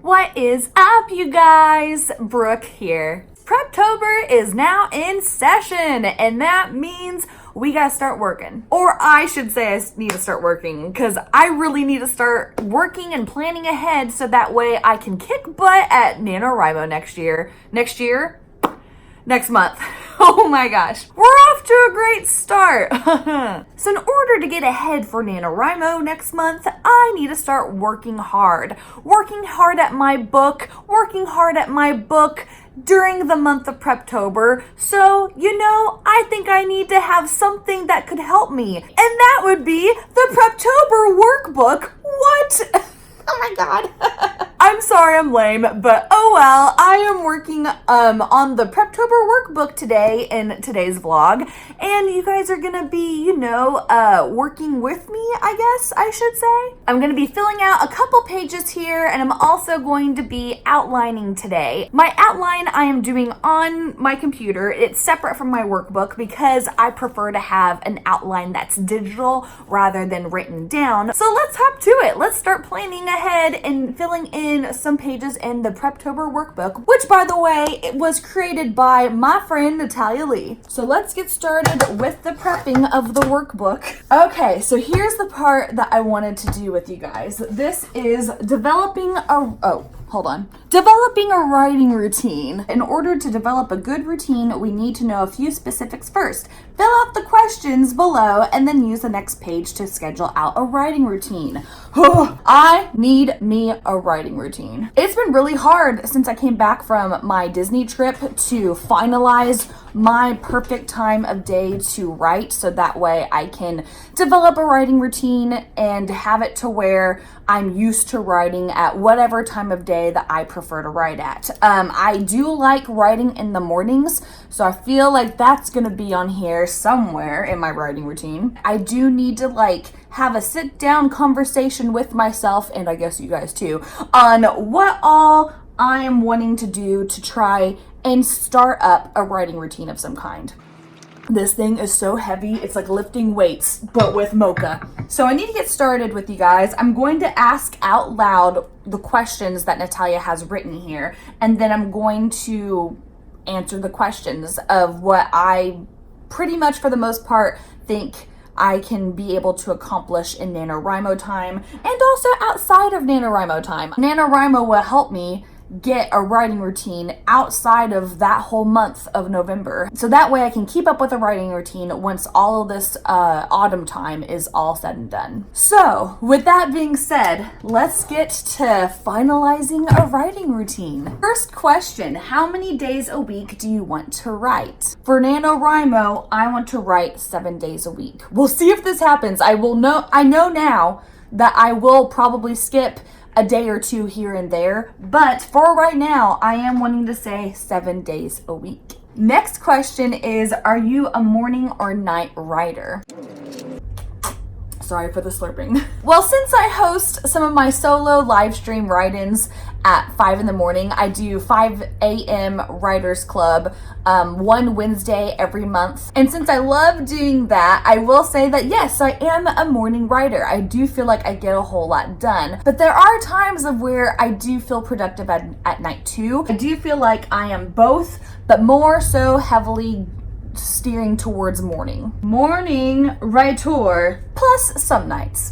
What is up, you guys? Brooke here. Preptober is now in session, and that means we gotta start working. Or I should say I need to start working, because I really need to start working and planning ahead so that way I can kick butt at NaNoWriMo next month. Oh my gosh. We're off to a great start. So in order to get ahead for NaNoWriMo next month, I need to start working hard. Working hard at my book during the month of Preptober. So, I think I need to have something that could help me. And that would be the Preptober workbook. What? Oh my God. I'm sorry I'm lame, but oh well. I am working on the Preptober workbook today in today's vlog, and you guys are gonna be, working with me, I guess I should say. I'm gonna be filling out a couple pages here, and I'm also going to be outlining today. My outline I am doing on my computer. It's separate from my workbook because I prefer to have an outline that's digital rather than written down. So let's hop to it. Let's start planning ahead and filling in some pages in the Preptober workbook, which, by the way, it was created by my friend Natalia Leigh. So let's get started with the prepping of the workbook. Okay, so here's the part that I wanted to do with you guys. This is developing a writing routine. In order to develop a good routine, we need to know a few specifics first. Fill out the questions below and then use the next page to schedule out a writing routine. I need me a writing routine. It's been really hard since I came back from my Disney trip to finalize my perfect time of day to write, so that way I can develop a writing routine and have it to where I'm used to writing at whatever time of day that I prefer to write at. I do like writing in the mornings, so I feel like that's gonna be on here somewhere in my writing routine. I do need to have a sit down conversation with myself, and I guess you guys too, on what all I am wanting to do to try and start up a writing routine of some kind. This thing is so heavy, it's like lifting weights, but with mocha. So I need to get started with you guys. I'm going to ask out loud the questions that Natalia has written here, and then I'm going to answer the questions of what I pretty much, for the most part, think I can be able to accomplish in NaNoWriMo time, and also outside of NaNoWriMo time. NaNoWriMo will help me get a writing routine outside of that whole month of November. So that way I can keep up with a writing routine once all of this autumn time is all said and done. So with that being said, let's get to finalizing a writing routine. First question, how many days a week do you want to write? For NaNoWriMo, I want to write 7 days a week. We'll see if this happens. I know now that I will probably skip a day or two here and there, but for right now, I am wanting to say 7 days a week. Next question is, are you a morning or night writer? Sorry for the slurping. Well, since I host some of my solo live stream write-ins at 5 in the morning, I do 5 a.m. Writers Club one Wednesday every month. And since I love doing that, I will say that yes, I am a morning writer. I do feel like I get a whole lot done. But there are times of where I do feel productive at night too. I do feel like I am both, but more so heavily steering towards morning. Morning writer plus some nights.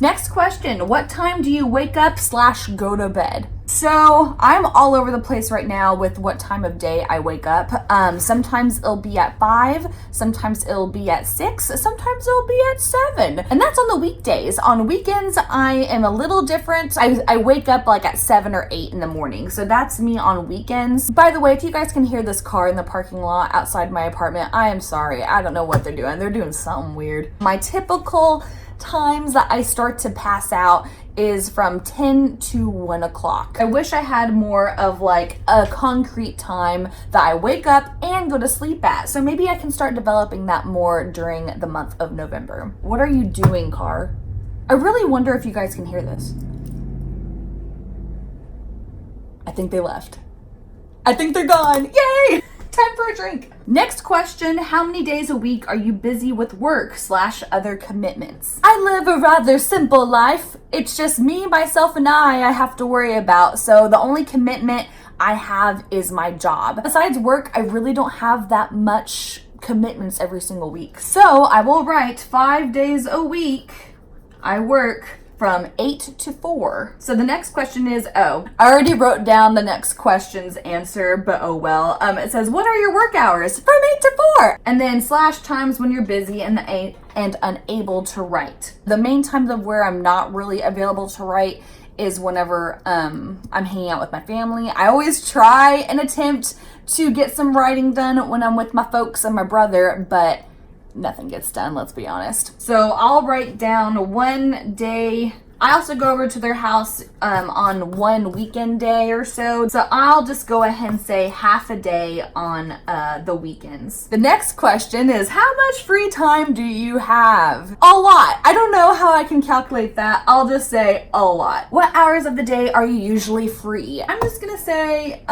Next question, what time do you wake up / go to bed? So I'm all over the place right now with what time of day I wake up. Sometimes it'll be at 5, sometimes it'll be at 6, sometimes it'll be at 7. And that's on the weekdays. On weekends, I am a little different. I wake up at 7 or 8 in the morning. So that's me on weekends. By the way, if you guys can hear this car in the parking lot outside my apartment, I am sorry. I don't know what they're doing. They're doing something weird. My typical times that I start to pass out is from 10 to 1 o'clock. I wish I had more of a concrete time that I wake up and go to sleep at. So maybe I can start developing that more during the month of November. What are you doing, car? I really wonder if you guys can hear this. I think they left. I think they're gone. Yay! Time for for a drink. Next question, how many days a week are you busy with work/other commitments? I live a rather simple life. It's just me, myself, and I have to worry about. So the only commitment I have is my job. Besides work, I really don't have that much commitments every single week. So I will write 5 days a week I work from 8 to 4. So the next question is, I already wrote down the next question's answer, but oh well. It says, what are your work hours? From 8 to 4. And then /times when you're busy and unable to write. The main times of where I'm not really available to write is whenever I'm hanging out with my family. I always try and attempt to get some writing done when I'm with my folks and my brother, but nothing gets done, let's be honest. So I'll write down one day. I also go over to their house on one weekend day or so. So I'll just go ahead and say half a day on the weekends. The next question is, how much free time do you have? A lot. I don't know how I can calculate that. I'll just say a lot. What hours of the day are you usually free? I'm just gonna say,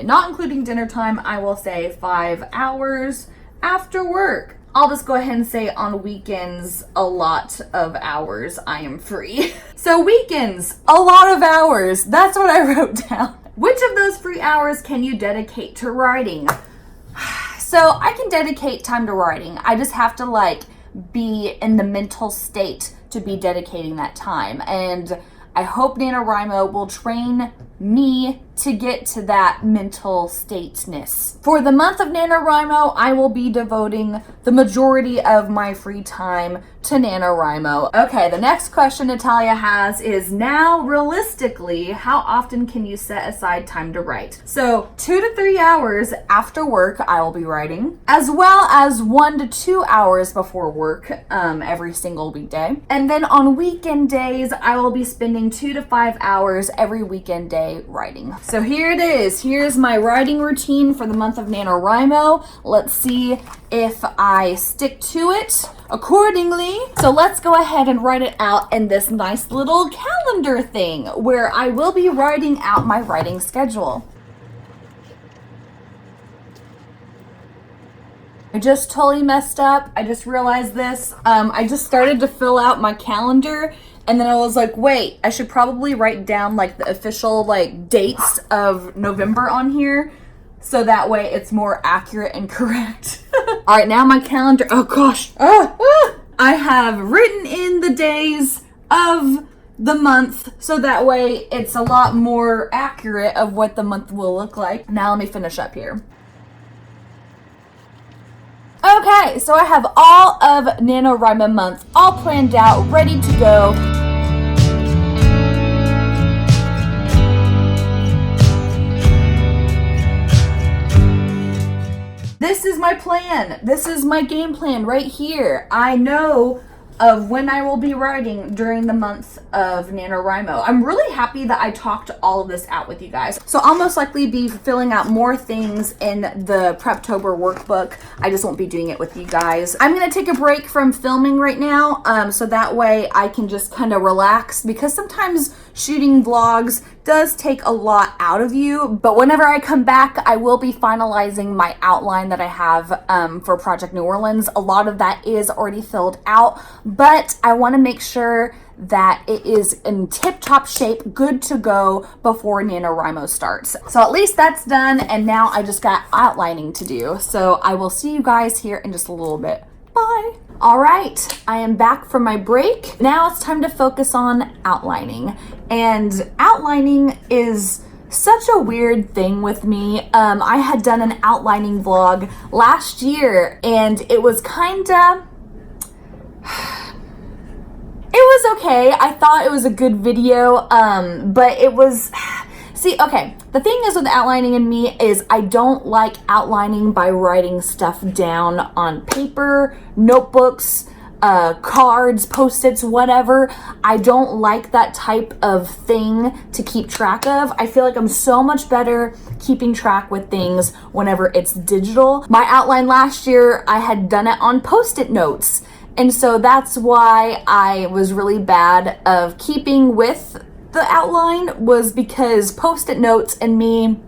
not including dinner time, I will say 5 hours after work. I'll just go ahead and say on weekends, a lot of hours I am free. So weekends, a lot of hours. That's what I wrote down. Which of those free hours can you dedicate to writing? So I can dedicate time to writing. I just have to be in the mental state to be dedicating that time. And I hope NaNoWriMo will train me to get to that mental stateness. For the month of NaNoWriMo, I will be devoting the majority of my free time to NaNoWriMo. Okay, the next question Natalia has is, now realistically, how often can you set aside time to write? So 2 to 3 hours after work, I will be writing, as well as 1 to 2 hours before work every single weekday. And then on weekend days, I will be spending 2 to 5 hours every weekend day writing. So here it is. Here's my writing routine for the month of NaNoWriMo. Let's see if I stick to it accordingly. So let's go ahead and write it out in this nice little calendar thing where I will be writing out my writing schedule. I just totally messed up. I just realized this. I just started to fill out my calendar, and then I was like, wait, I should probably write down the official dates of November on here, so that way it's more accurate and correct. All right, now my calendar, oh gosh. I have written in the days of the month, so that way it's a lot more accurate of what the month will look like. Now let me finish up here. Okay, so I have all of NaNoWriMo month all planned out, ready to go. This is my plan. This is my game plan right here. I know of when I will be writing during the month of NaNoWriMo. I'm really happy that I talked all of this out with you guys. So I'll most likely be filling out more things in the Preptober workbook. I just won't be doing it with you guys. I'm gonna take a break from filming right now, so that way I can just kind of relax, because sometimes shooting vlogs does take a lot out of you. But whenever I come back, I will be finalizing my outline that I have for Project New Orleans. A lot of that is already filled out, but I want to make sure that it is in tip-top shape, good to go before NaNoWriMo starts. So at least that's done, and now I just got outlining to do. So I will see you guys here in just a little bit. Bye. All right, I am back from my break. Now it's time to focus on outlining. And outlining is such a weird thing with me. I had done an outlining vlog last year, and it was kinda, it was okay. I thought it was a good video, but it was, see, okay, the thing is with outlining in me is I don't like outlining by writing stuff down on paper, notebooks, cards, post-its, whatever. I don't like that type of thing to keep track of. I feel like I'm so much better keeping track with things whenever it's digital. My outline last year, I had done it on post-it notes. And so that's why I was really bad of keeping with the outline, was because post-it notes and me,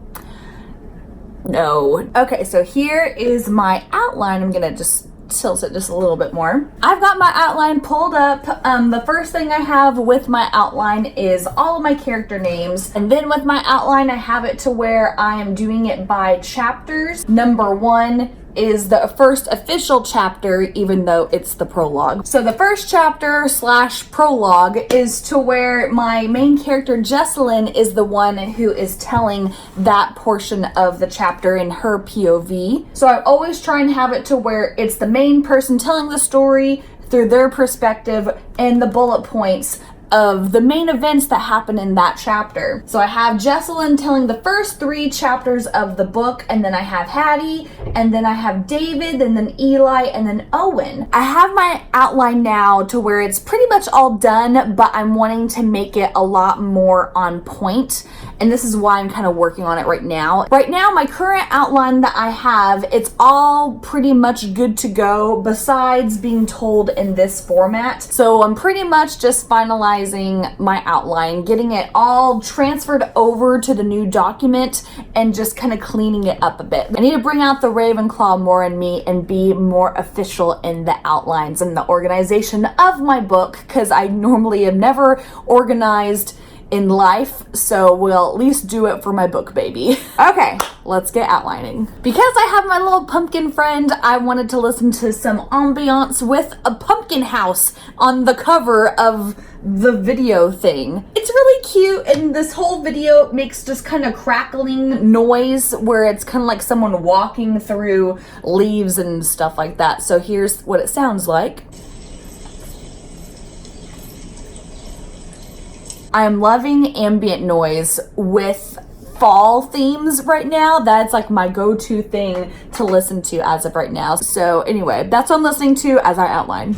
No. Okay, so here is my outline. I'm gonna just tilt it just a little bit more. I've got my outline pulled up. The first thing I have with my outline is all of my character names. And then with my outline, I have it to where I am doing it by chapters. Number 1 is the first official chapter, even though it's the prologue. So the first chapter / prologue is to where my main character Jessalyn is the one who is telling that portion of the chapter in her POV. So I always try and have it to where it's the main person telling the story through their perspective and the bullet points of the main events that happen in that chapter. So I have Jessalyn telling the first 3 chapters of the book, and then I have Hattie, and then I have David, and then Eli, and then Owen. I have my outline now to where it's pretty much all done, but I'm wanting to make it a lot more on point, and this is why I'm kind of working on it right now. Right now, my current outline that I have, it's all pretty much good to go besides being told in this format. So I'm pretty much just finalizing my outline, getting it all transferred over to the new document and just kind of cleaning it up a bit. I need to bring out the Ravenclaw more in me and be more official in the outlines and the organization of my book, because I normally am never organized in life, so we'll at least do it for my book baby. Okay, let's get outlining. Because I have my little pumpkin friend, I wanted to listen to some ambiance with a pumpkin house on the cover of the video thing. It's really cute, and this whole video makes just kind of crackling noise where it's kind of like someone walking through leaves and stuff like that. So here's what it sounds like. I'm loving ambient noise with fall themes right now. That's like my go-to thing to listen to as of right now. So anyway, that's what I'm listening to as I outline.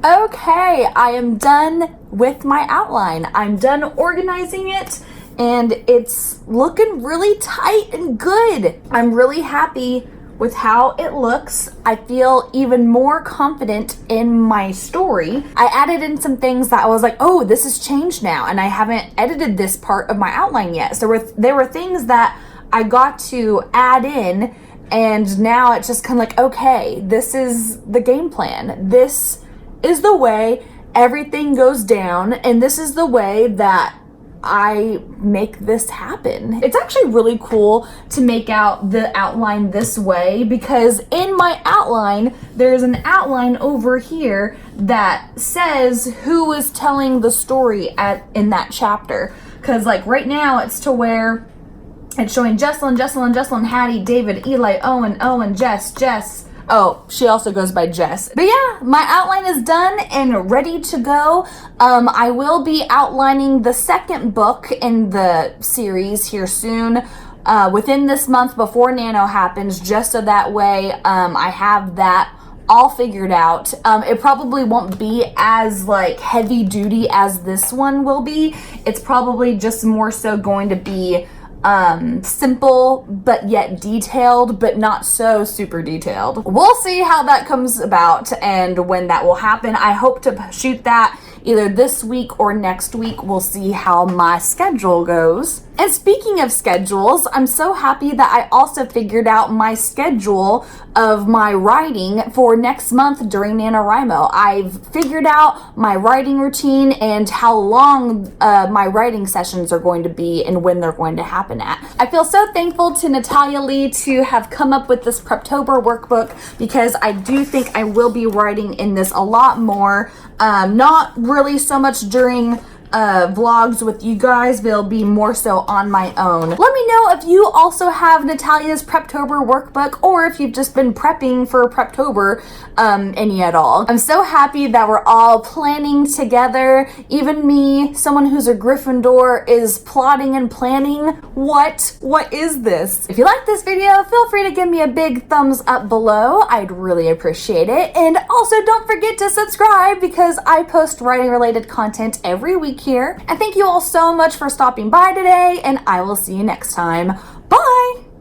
Okay, I am done with my outline. I'm done organizing it, and it's looking really tight and good. I'm really happy with how it looks. I feel even more confident in my story. I added in some things that I was like, oh, this has changed now, and I haven't edited this part of my outline yet. So there were things that I got to add in, and now it's just kind of like, okay, this is the game plan. This is the way everything goes down, and this is the way that I make this happen. It's actually really cool to make out the outline this way, because in my outline, there's an outline over here that says who is telling the story in that chapter. Because like right now, it's to where it's showing Jessalyn, Hattie, David, Eli, Owen, Jess. Oh, she also goes by Jess. But yeah, my outline is done and ready to go. I will be outlining the second book in the series here soon, within this month before Nano happens, just so that way I have that all figured out. It probably won't be as like heavy duty as this one will be. It's probably just more so going to be simple but yet detailed, but not so super detailed. We'll see how that comes about and when that will happen. I hope to shoot that either this week or next week. We'll see how my schedule goes. And speaking of schedules, I'm so happy that I also figured out my schedule of my writing for next month during NaNoWriMo. I've figured out my writing routine and how long my writing sessions are going to be and when they're going to happen at. I feel so thankful to Natalia Leigh to have come up with this Preptober workbook, because I do think I will be writing in this a lot more. Not really so much during vlogs with you guys, but it'll be more so on my own. Let me know if you also have Natalia's Preptober workbook, or if you've just been prepping for Preptober, any at all. I'm so happy that we're all planning together. Even me, someone who's a Gryffindor, is plotting and planning. What is this? If you like this video, feel free to give me a big thumbs up below. I'd really appreciate it. And also don't forget to subscribe, because I post writing related content every week here. And thank you all so much for stopping by today, and I will see you next time. Bye!